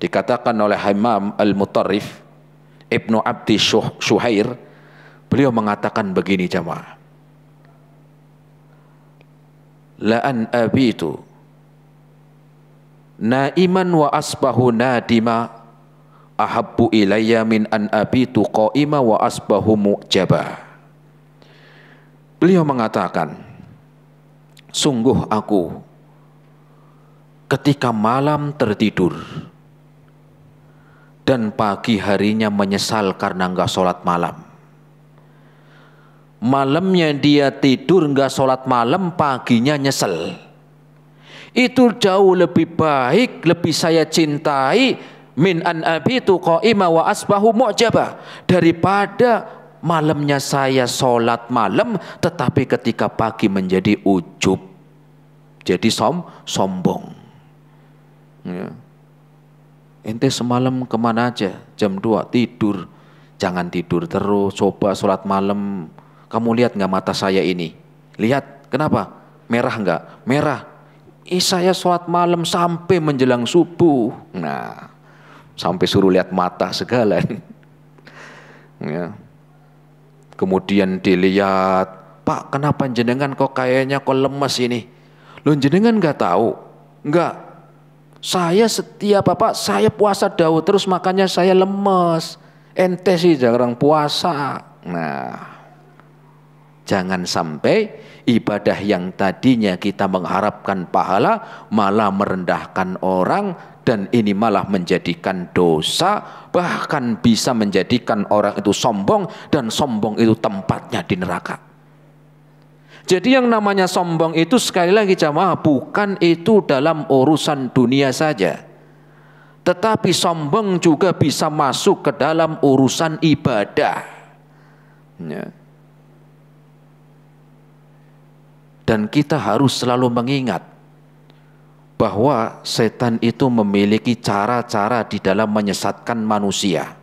Dikatakan oleh Imam Al-Mutarrif Ibnu Abdi Syuhair, beliau mengatakan begini jamaah, la an abitu naiman wa asbahu nadima ahabbu ilayya min an abitu qaima wa asbahu mu'jaba. Beliau mengatakan, sungguh aku ketika malam tertidur dan pagi harinya menyesal karena enggak sholat malam. Malamnya dia tidur enggak sholat malam, paginya nyesel. Itu jauh lebih baik, lebih saya cintai min an abitu qaima wa asbahu mu'jaba, daripada malamnya saya sholat malam tetapi ketika pagi menjadi ujub, jadi sombong. Ya. Ente semalam kemana aja? Jam 2 tidur. Jangan tidur terus, coba sholat malam. Kamu lihat nggak mata saya ini? Lihat, kenapa? Merah nggak? Merah. Saya sholat malam sampai menjelang subuh. Nah, sampai suruh lihat mata segala. Ya. Kemudian dilihat, Pak, kenapa jenengan kok kayaknya kok lemes ini? Loh, jenengan nggak tahu? Nggak. Saya setiap saya puasa Daud terus, makanya saya lemes. Ente sih jarang puasa. Nah, jangan sampai ibadah yang tadinya kita mengharapkan pahala malah merendahkan orang, dan ini malah menjadikan dosa, bahkan bisa menjadikan orang itu sombong, dan sombong itu tempatnya di neraka. Jadi yang namanya sombong itu sekali lagi jamaah, bukan itu dalam urusan dunia saja, tetapi sombong juga bisa masuk ke dalam urusan ibadah. Ya. Dan kita harus selalu mengingat bahwa setan itu memiliki cara-cara di dalam menyesatkan manusia.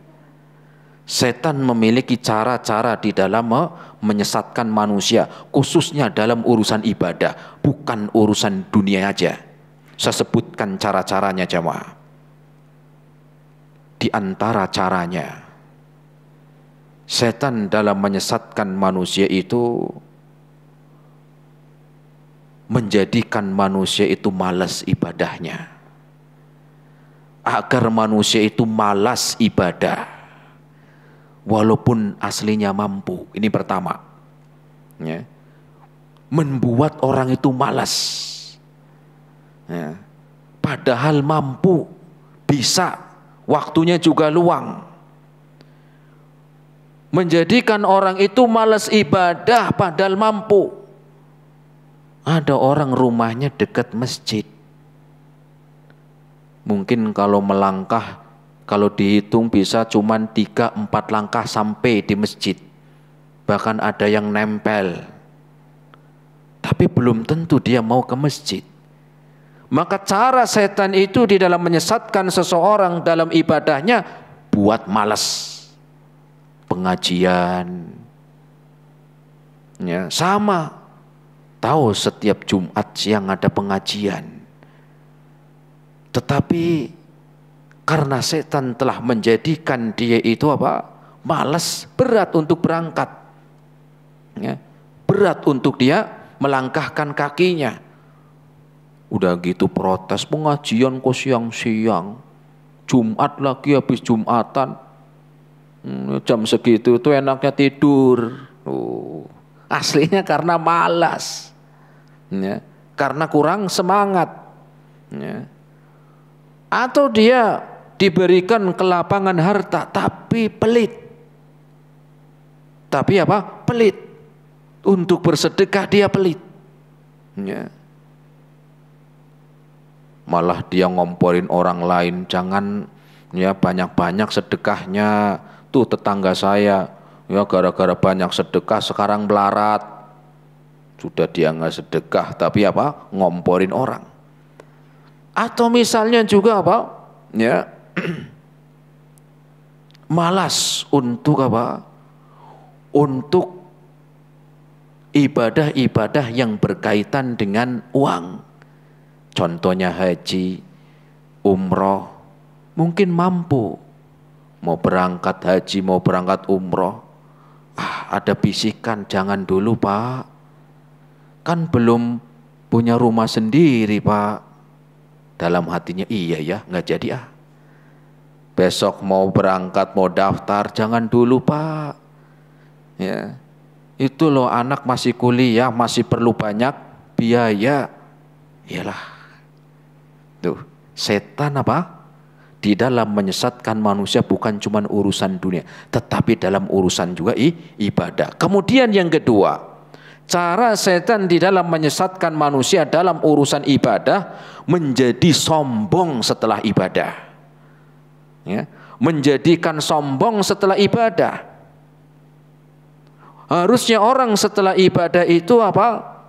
Setan memiliki cara-cara di dalam menyesatkan manusia, khususnya dalam urusan ibadah, bukan urusan dunia aja. Saya sebutkan cara-caranya jamaah. Di antara caranya, setan dalam menyesatkan manusia itu menjadikan manusia itu malas ibadahnya, agar manusia itu malas ibadah walaupun aslinya mampu. Ini pertama, ya. Membuat orang itu malas, ya. Padahal mampu, bisa, waktunya juga luang. Menjadikan orang itu malas ibadah padahal mampu. Ada orang rumahnya dekat masjid, mungkin kalau melangkah, kalau dihitung bisa cuman 3-4 langkah sampai di masjid. Bahkan ada yang nempel. Tapi belum tentu dia mau ke masjid. Maka cara setan itu di dalam menyesatkan seseorang dalam ibadahnya, buat malas. Pengajian. Ya, sama. Tahu setiap Jumat siang ada pengajian. Tetapi karena setan telah menjadikan dia itu malas, berat untuk berangkat, ya, berat untuk dia melangkahkan kakinya. Udah gitu protes, pengajian kok siang-siang, Jumat lagi habis Jumatan, jam segitu tuh enaknya tidur. Aslinya karena malas, ya, karena kurang semangat, ya. Atau dia diberikan kelapangan harta tapi pelit. Tapi pelit. Untuk bersedekah dia pelit. Ya. Malah dia ngomporin orang lain, jangan ya banyak-banyak sedekahnya. Tuh tetangga saya, ya gara-gara banyak sedekah sekarang melarat. Sudah dia nggak sedekah tapi ngomporin orang. Atau misalnya juga ya, malas untuk untuk ibadah-ibadah yang berkaitan dengan uang. Contohnya haji, umroh, mungkin mampu mau berangkat haji, mau berangkat umroh. Ada bisikan, jangan dulu Pak, kan belum punya rumah sendiri Pak. Dalam hatinya, iya ya, nggak jadi besok mau berangkat, mau daftar, jangan dulu Pak. Ya, itu loh anak masih kuliah, masih perlu banyak biaya. Iyalah, tuh setan apa? Di dalam menyesatkan manusia bukan cuma urusan dunia, tetapi dalam urusan juga ibadah. Kemudian yang kedua, cara setan di dalam menyesatkan manusia dalam urusan ibadah, menjadi sombong setelah ibadah. Ya, menjadikan sombong setelah ibadah. Harusnya orang setelah ibadah itu apa?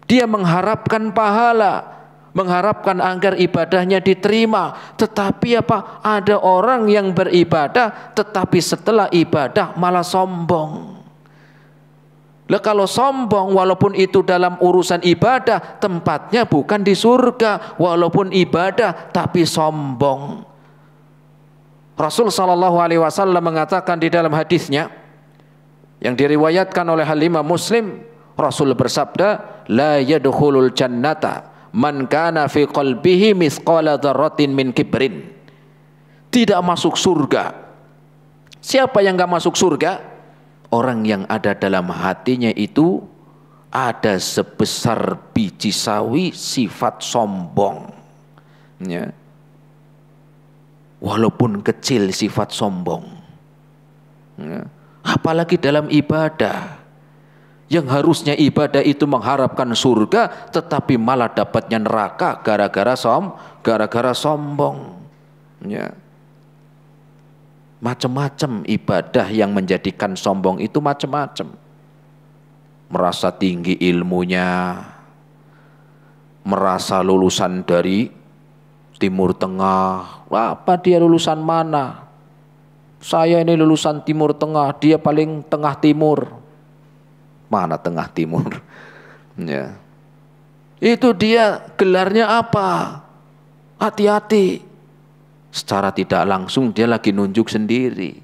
Dia mengharapkan pahala, mengharapkan agar ibadahnya diterima. Tetapi apa? Ada orang yang beribadah tetapi setelah ibadah malah sombong. Lah kalau sombong, walaupun itu dalam urusan ibadah, tempatnya bukan di surga. Walaupun ibadah tapi sombong. Rasul sallallahu alaihi wasallam mengatakan di dalam hadisnya yang diriwayatkan oleh Imam Muslim, Rasul bersabda, la yadkhulul jannata man kana fi qalbihi mithqala dzarratin min kibrin. Tidak masuk surga. Siapa yang enggak masuk surga? Orang yang ada dalam hatinya itu ada sebesar biji sawi sifat sombong. Ya. Walaupun kecil sifat sombong. Ya. Apalagi dalam ibadah. Yang harusnya ibadah itu mengharapkan surga, tetapi malah dapatnya neraka gara-gara sombong. Ya. Macam-macam ibadah yang menjadikan sombong itu macam-macam. Merasa tinggi ilmunya, merasa lulusan dari Timur Tengah. Apa dia lulusan mana? Saya ini lulusan Timur Tengah, dia paling tengah timur. Mana tengah timur? Ya. Itu dia gelarnya apa? Hati-hati. Secara tidak langsung dia lagi nunjuk sendiri.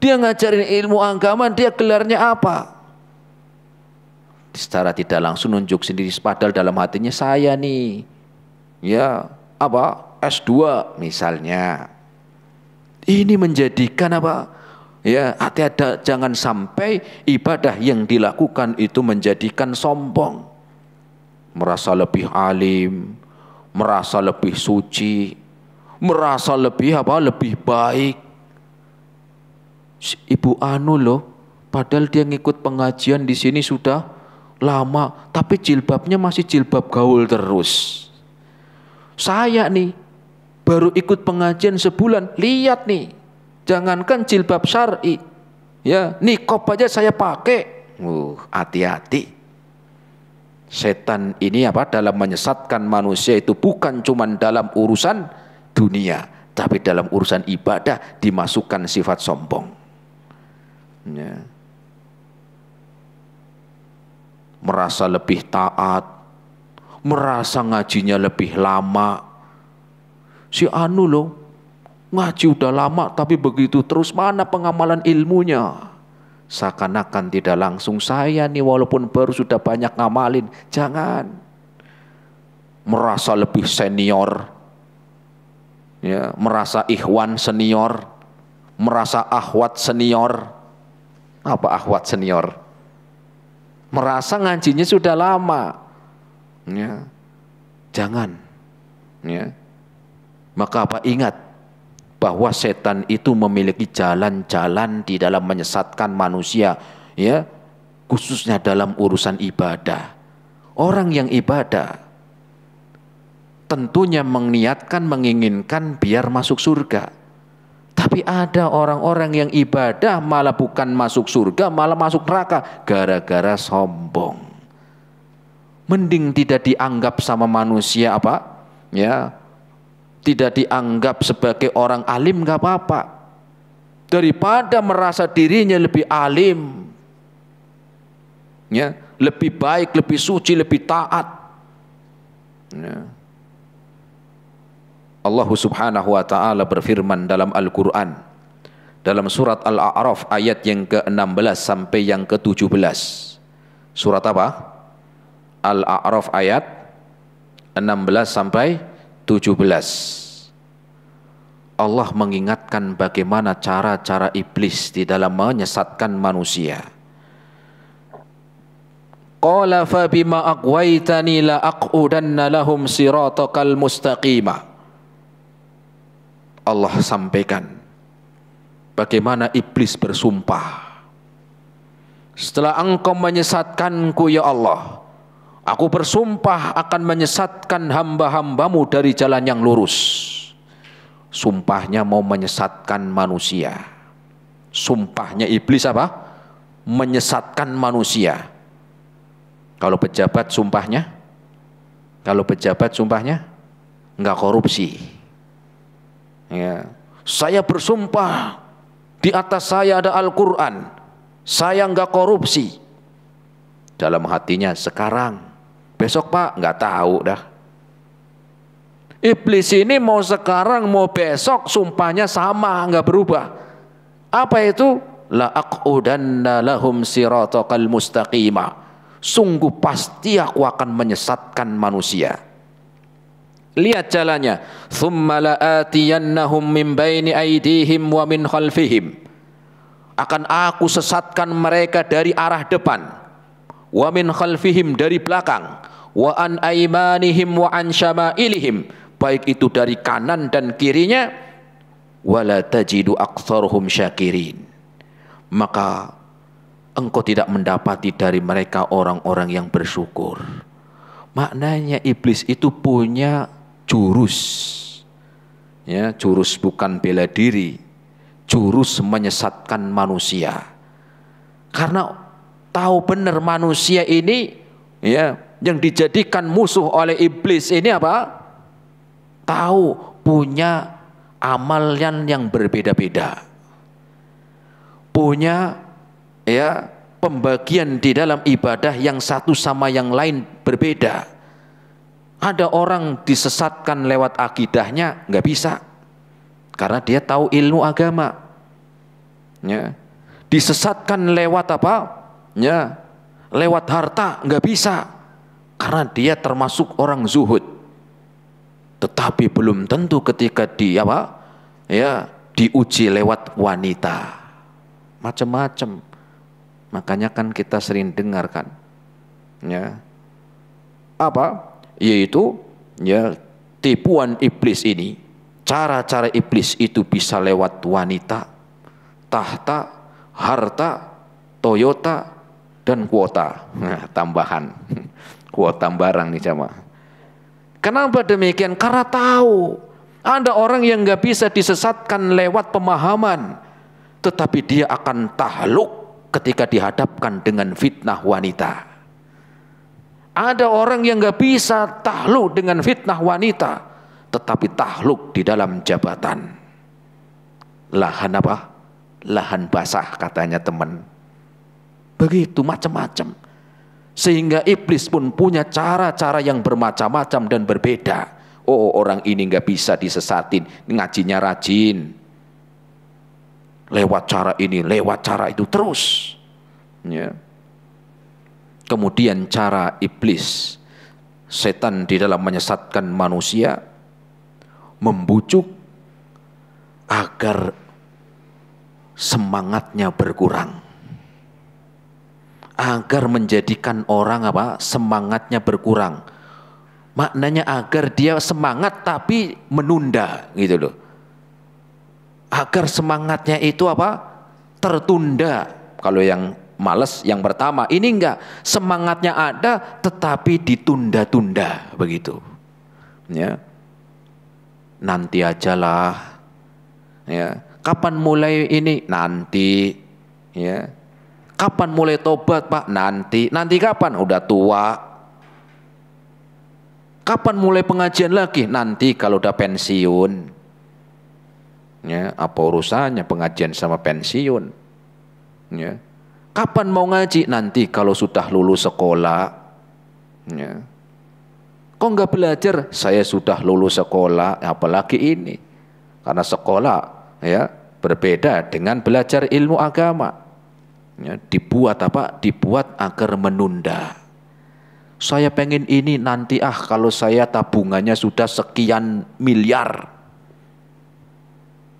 Dia ngajarin ilmu agama, dia gelarnya apa? Secara tidak langsung nunjuk sendiri, padahal dalam hatinya saya nih. Ya, apa? S2 misalnya. Ini menjadikan apa? Ya, hati-hati jangan sampai ibadah yang dilakukan itu menjadikan sombong. Merasa lebih alim, merasa lebih suci, merasa lebih apa? Lebih baik. Ibu Anu loh, padahal dia ngikut pengajian di sini sudah lama, tapi jilbabnya masih jilbab gaul terus. Saya nih baru ikut pengajian sebulan, lihat nih, jangankan jilbab syar'i, ya niqab aja saya pakai. Hati-hati. Setan ini apa? Dalam menyesatkan manusia itu bukan cuma dalam urusan dunia, tapi dalam urusan ibadah dimasukkan sifat sombong. Ya. Merasa lebih taat, merasa ngajinya lebih lama. Si Anu loh, ngaji udah lama tapi begitu terus, mana pengamalan ilmunya? Seakan-akan tidak langsung, saya nih walaupun baru sudah banyak ngamalin. Jangan. Merasa lebih senior. Ya, merasa ikhwan senior, merasa akhwat senior. Apa akhwat senior? Merasa ngajinya sudah lama. Ya. Jangan. Ya. Maka apa? Ingat bahwa setan itu memiliki jalan-jalan di dalam menyesatkan manusia, ya, khususnya dalam urusan ibadah. Orang yang ibadah tentunya meniatkan, menginginkan biar masuk surga. Tapi ada orang-orang yang ibadah malah bukan masuk surga, malah masuk neraka gara-gara sombong. Mending tidak dianggap sama manusia apa? Ya, tidak dianggap sebagai orang alim, gak apa-apa, daripada merasa dirinya lebih alim, ya, lebih baik, lebih suci, lebih taat. Ya. Allah Subhanahu wa taala berfirman dalam Al-Qur'an dalam surat Al-A'raf ayat yang ke-16 sampai yang ke-17. Surat apa? Al-A'raf ayat 16 sampai 17. Allah mengingatkan bagaimana cara-cara iblis di dalam menyesatkan manusia. Qala fa bima aqwaitani la aqudanna lahum siratakal mustaqima. Allah sampaikan bagaimana iblis bersumpah, setelah engkau menyesatkanku ya Allah, aku bersumpah akan menyesatkan hamba-hambamu dari jalan yang lurus. Sumpahnya mau menyesatkan manusia. Sumpahnya iblis apa? Menyesatkan manusia. Kalau pejabat sumpahnya? Kalau pejabat sumpahnya? Enggak korupsi. Ya. Saya bersumpah di atas saya ada Al-Quran, saya enggak korupsi. Dalam hatinya sekarang, besok Pak enggak tahu dah. Iblis ini mau sekarang mau besok sumpahnya sama, enggak berubah. Apa itu? La aqudanna lahum siratakal mustaqima. Sungguh pasti aku akan menyesatkan manusia. Lihat jalannya. Thumma la'atiyannahum min baini aydihim wa min khalfihim. Akan aku sesatkan mereka dari arah depan, wa min khalfihim dari belakang, wa an aymanihim wa an syama'ilihim, baik itu dari kanan dan kirinya, wala tajidu aktsaruhum syakirin. Maka engkau tidak mendapati dari mereka orang-orang yang bersyukur. Maknanya iblis itu punya jurus, ya, jurus bukan bela diri, jurus menyesatkan manusia. Karena tahu benar manusia ini, ya, yang dijadikan musuh oleh iblis ini apa? Tahu punya amalan yang berbeda-beda, punya, ya, pembagian di dalam ibadah yang satu sama yang lain berbeda. Ada orang disesatkan lewat akidahnya, nggak bisa, karena dia tahu ilmu agama. Ya. Disesatkan lewat apa? Ya, lewat harta, nggak bisa, karena dia termasuk orang zuhud. Tetapi belum tentu ketika dia apa? Ya, diuji lewat wanita, macam-macam. Makanya kan kita sering dengarkan, ya, apa? Yaitu, ya, tipuan iblis ini. Cara-cara iblis itu bisa lewat wanita, tahta, harta, Toyota, dan kuota. Nah, tambahan kuota barang nih jamaah. Kenapa demikian? Karena tahu ada orang yang nggak bisa disesatkan lewat pemahaman, tetapi dia akan tahluk ketika dihadapkan dengan fitnah wanita. Ada orang yang nggak bisa tahluk dengan fitnah wanita, tetapi tahluk di dalam jabatan. Lahan apa? Lahan basah katanya teman. Begitu macam-macam. Sehingga iblis pun punya cara-cara yang bermacam-macam dan berbeda. Oh, orang ini nggak bisa disesatin, ngajinya rajin, lewat cara ini, lewat cara itu terus. Ya. Kemudian cara iblis, setan di dalam menyesatkan manusia, membujuk agar semangatnya berkurang, agar menjadikan orang apa? Semangatnya berkurang. Maknanya agar dia semangat tapi menunda, gitu loh. Agar semangatnya itu apa? Tertunda. Kalau yang malas yang pertama, ini enggak, semangatnya ada tetapi ditunda-tunda begitu. Ya. Nanti ajalah. Ya. Kapan mulai ini? Nanti. Ya. Kapan mulai tobat Pak? Nanti. Nanti kapan? Udah tua. Kapan mulai pengajian lagi? Nanti kalau udah pensiun. Ya, apa urusannya pengajian sama pensiun? Ya. Kapan mau ngaji? Nanti kalau sudah lulus sekolah. Ya. Kok nggak belajar? Saya sudah lulus sekolah, apalagi ini. Karena sekolah ya berbeda dengan belajar ilmu agama. Ya, dibuat apa? Dibuat agar menunda. Saya pengen ini nanti kalau saya tabungannya sudah sekian miliar.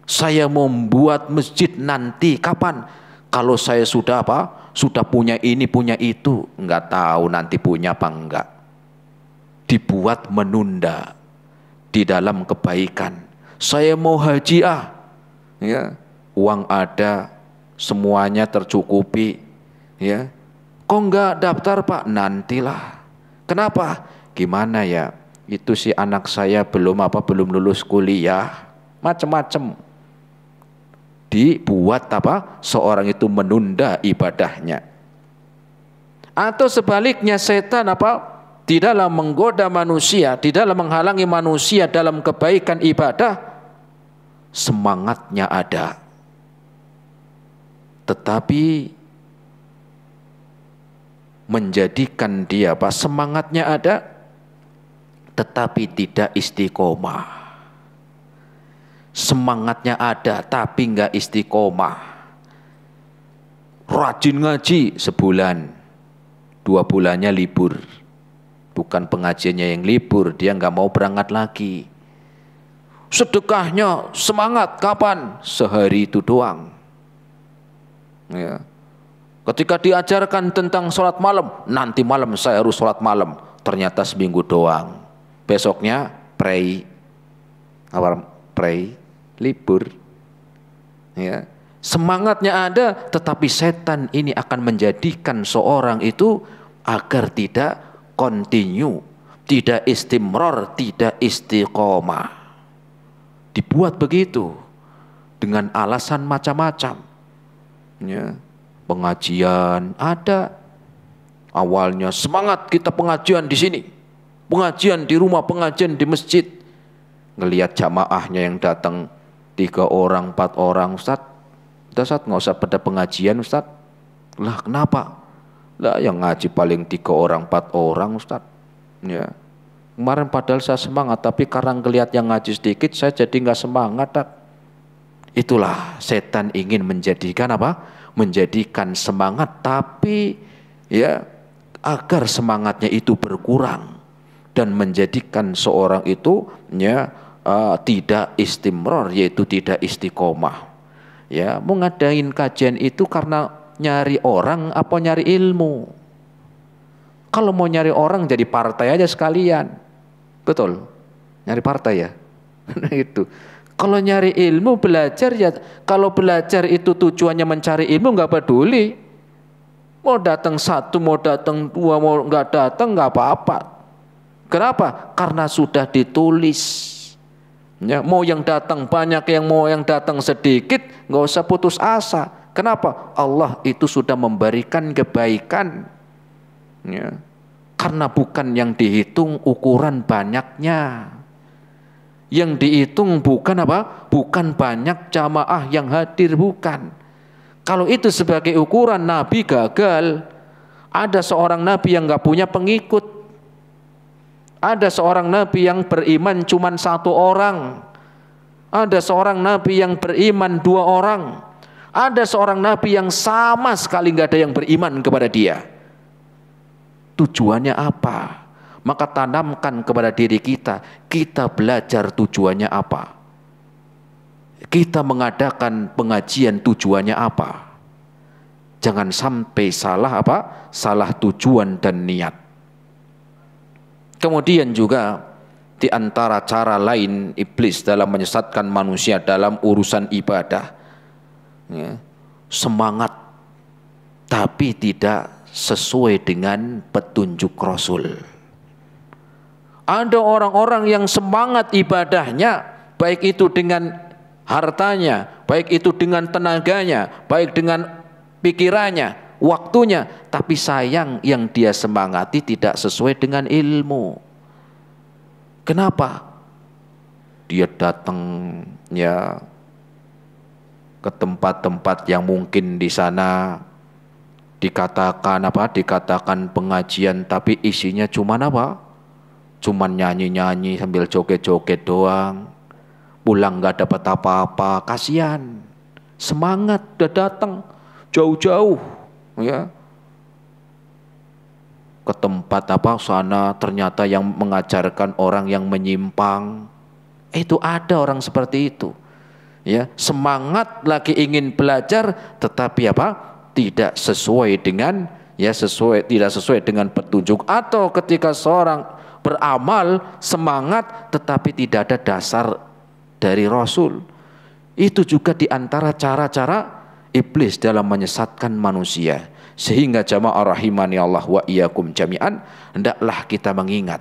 Saya mau membuat masjid nanti kapan? Kalau saya sudah apa? Sudah punya ini, punya itu. Enggak tahu nanti punya apa enggak. Dibuat menunda di dalam kebaikan. Saya mau haji ya, uang ada, semuanya tercukupi, ya. Kok enggak daftar Pak? Nantilah. Kenapa? Gimana ya? Itu si anak saya belum lulus kuliah, macam-macam. Dibuat apa? Seorang itu menunda ibadahnya. Atau sebaliknya setan apa? Di dalam menggoda manusia, di dalam menghalangi manusia dalam kebaikan ibadah, semangatnya ada. Tetapi menjadikan dia apa? Semangatnya ada, tetapi tidak istiqomah. Semangatnya ada, tapi enggak istiqomah. Rajin ngaji sebulan, 2 bulannya libur. Bukan pengajiannya yang libur, dia nggak mau berangkat lagi. Sedekahnya semangat kapan? Sehari itu doang. Ya. Ketika diajarkan tentang sholat malam, nanti malam saya harus sholat malam. Ternyata seminggu doang. Besoknya pray, libur. Ya. Semangatnya ada, tetapi setan ini akan menjadikan seorang itu agar tidak continue, tidak istimror, tidak istiqomah. Dibuat begitu dengan alasan macam-macam. Ya, pengajian ada. Awalnya semangat kita pengajian di sini, pengajian di rumah, pengajian di masjid. Ngelihat jamaahnya yang datang 3 orang, 4 orang, Ustaz, nggak usah pada pengajian Ustaz. Lah kenapa? Lah yang ngaji paling 3 orang 4 orang Ustaz. Ya. Kemarin padahal saya semangat, tapi karena ngelihat yang ngaji sedikit saya jadi nggak semangat. Itulah setan ingin menjadikan apa? Menjadikan semangat, tapi ya agar semangatnya itu berkurang dan menjadikan seorang itu ya tidak istimror, yaitu tidak istiqomah. Ya, mau ngadain kajian itu karena nyari orang apa nyari ilmu? Kalau mau nyari orang jadi partai aja sekalian. Betul? Nyari partai ya? Itu. Kalau nyari ilmu belajar ya, kalau belajar itu tujuannya mencari ilmu nggak peduli. Mau datang 1, mau datang 2, mau nggak datang nggak apa-apa. Kenapa? Karena sudah ditulis. Ya, mau yang datang banyak, mau yang datang sedikit, nggak usah putus asa. Kenapa? Allah itu sudah memberikan kebaikan. Ya. Karena bukan yang dihitung ukuran banyaknya. Yang dihitung bukan apa? Bukan banyak jamaah yang hadir, bukan. Kalau itu sebagai ukuran, Nabi gagal. Ada seorang Nabi yang nggak punya pengikut. Ada seorang Nabi yang beriman cuma 1 orang. Ada seorang Nabi yang beriman 2 orang. Ada seorang Nabi yang sama sekali nggak ada yang beriman kepada dia. Tujuannya apa? Maka tanamkan kepada diri kita, kita belajar tujuannya apa? Kita mengadakan pengajian tujuannya apa? Jangan sampai salah apa? Salah tujuan dan niat. Kemudian juga di antara cara lain iblis dalam menyesatkan manusia dalam urusan ibadah, ya, semangat tapi tidak sesuai dengan petunjuk Rasul. Ada orang-orang yang semangat ibadahnya, baik itu dengan hartanya, baik itu dengan tenaganya, baik dengan pikirannya, waktunya, tapi sayang yang dia semangati tidak sesuai dengan ilmu. Kenapa? Dia datang ya ke tempat-tempat yang mungkin di sana dikatakan pengajian, tapi isinya cuma apa? cuman nyanyi-nyanyi sambil joget-joget doang, pulang nggak dapat apa-apa, kasihan. Semangat udah datang jauh-jauh ya ke tempat sana, ternyata yang mengajarkan orang yang menyimpang. Itu ada orang seperti itu ya, semangat lagi ingin belajar tetapi tidak sesuai dengan tidak sesuai dengan petunjuk. Atau ketika seorang beramal semangat tetapi tidak ada dasar dari Rasul. Itu juga diantara cara-cara iblis dalam menyesatkan manusia. Sehingga jamaah rahimani Allah wa iyyakum jami'an, hendaklah kita mengingat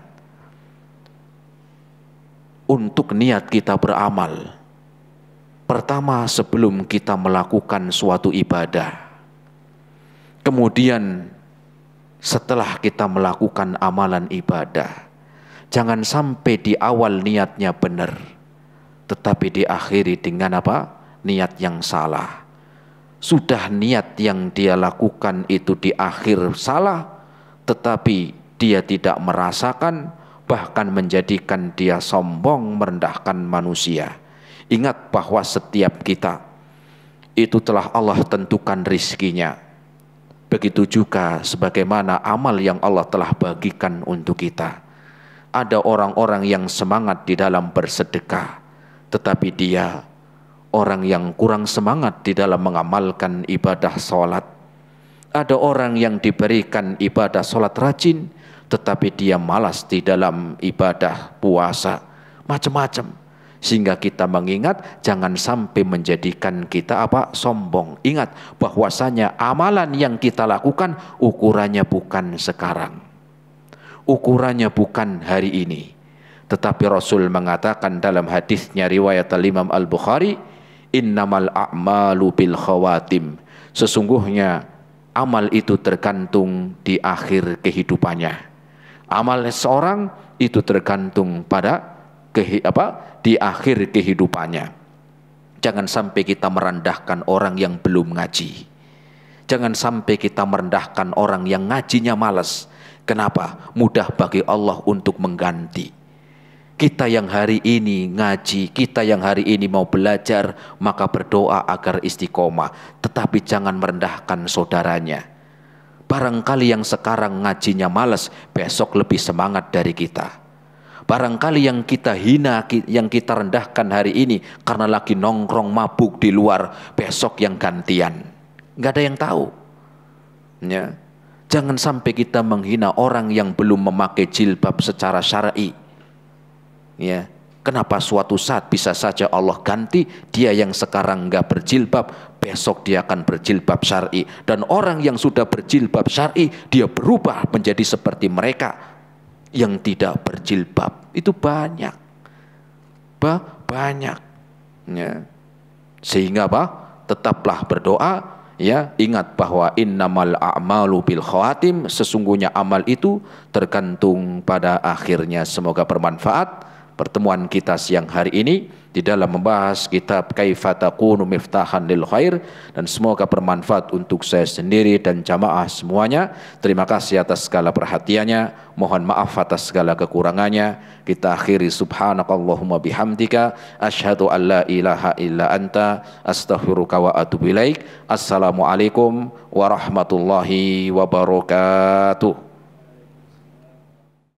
untuk niat kita beramal. Pertama, sebelum kita melakukan suatu ibadah. Kemudian setelah kita melakukan amalan ibadah, jangan sampai di awal niatnya benar, tetapi diakhiri dengan niat yang salah. Sudah niat yang dia lakukan itu di akhir salah, tetapi dia tidak merasakan, bahkan menjadikan dia sombong, merendahkan manusia. Ingat bahwa setiap kita itu telah Allah tentukan rizkinya. Begitu juga sebagaimana amal yang Allah telah bagikan untuk kita. Ada orang-orang yang semangat di dalam bersedekah, tetapi dia orang yang kurang semangat di dalam mengamalkan ibadah sholat. Ada orang yang diberikan ibadah sholat rajin, tetapi dia malas di dalam ibadah puasa. Macam-macam. Sehingga kita mengingat, jangan sampai menjadikan kita sombong. Ingat bahwasanya amalan yang kita lakukan ukurannya bukan sekarang. Ukurannya bukan hari ini. Tetapi Rasul mengatakan dalam hadisnya riwayat Imam Al-Bukhari, innamal a'malu bil khawatim. Sesungguhnya amal itu tergantung di akhir kehidupannya. Amal seorang itu tergantung pada di akhir kehidupannya. Jangan sampai kita merendahkan orang yang belum ngaji. Jangan sampai kita merendahkan orang yang ngajinya malas. Kenapa? Mudah bagi Allah untuk mengganti. Kita yang hari ini ngaji, kita yang hari ini mau belajar, maka berdoa agar istiqomah. Tetapi jangan merendahkan saudaranya. Barangkali yang sekarang ngajinya malas, besok lebih semangat dari kita. Barangkali yang kita hina, yang kita rendahkan hari ini karena lagi nongkrong mabuk di luar, besok yang gantian. Nggak ada yang tahu. Ya. Jangan sampai kita menghina orang yang belum memakai jilbab secara syar'i. Ya, kenapa suatu saat bisa saja Allah ganti dia yang sekarang nggak berjilbab, besok dia akan berjilbab syar'i. Dan orang yang sudah berjilbab syar'i, dia berubah menjadi seperti mereka yang tidak berjilbab. Itu banyak, banyak. Ya. Sehingga tetaplah berdoa. Ya, ingat bahwa innamal a'malu bil khawatim, sesungguhnya amal itu tergantung pada akhirnya. Semoga bermanfaat pertemuan kita siang hari ini di dalam membahas kitab Kaifa Takunu Miftahan lil Khair, dan semoga bermanfaat untuk saya sendiri dan jamaah semuanya. Terima kasih atas segala perhatiannya, mohon maaf atas segala kekurangannya. Kita akhiri subhanakallahumma bihamdika asyhadu an la ilaha illa anta astaghfiruka wa atubu ilaik. Assalamualaikum warahmatullahi wabarakatuh.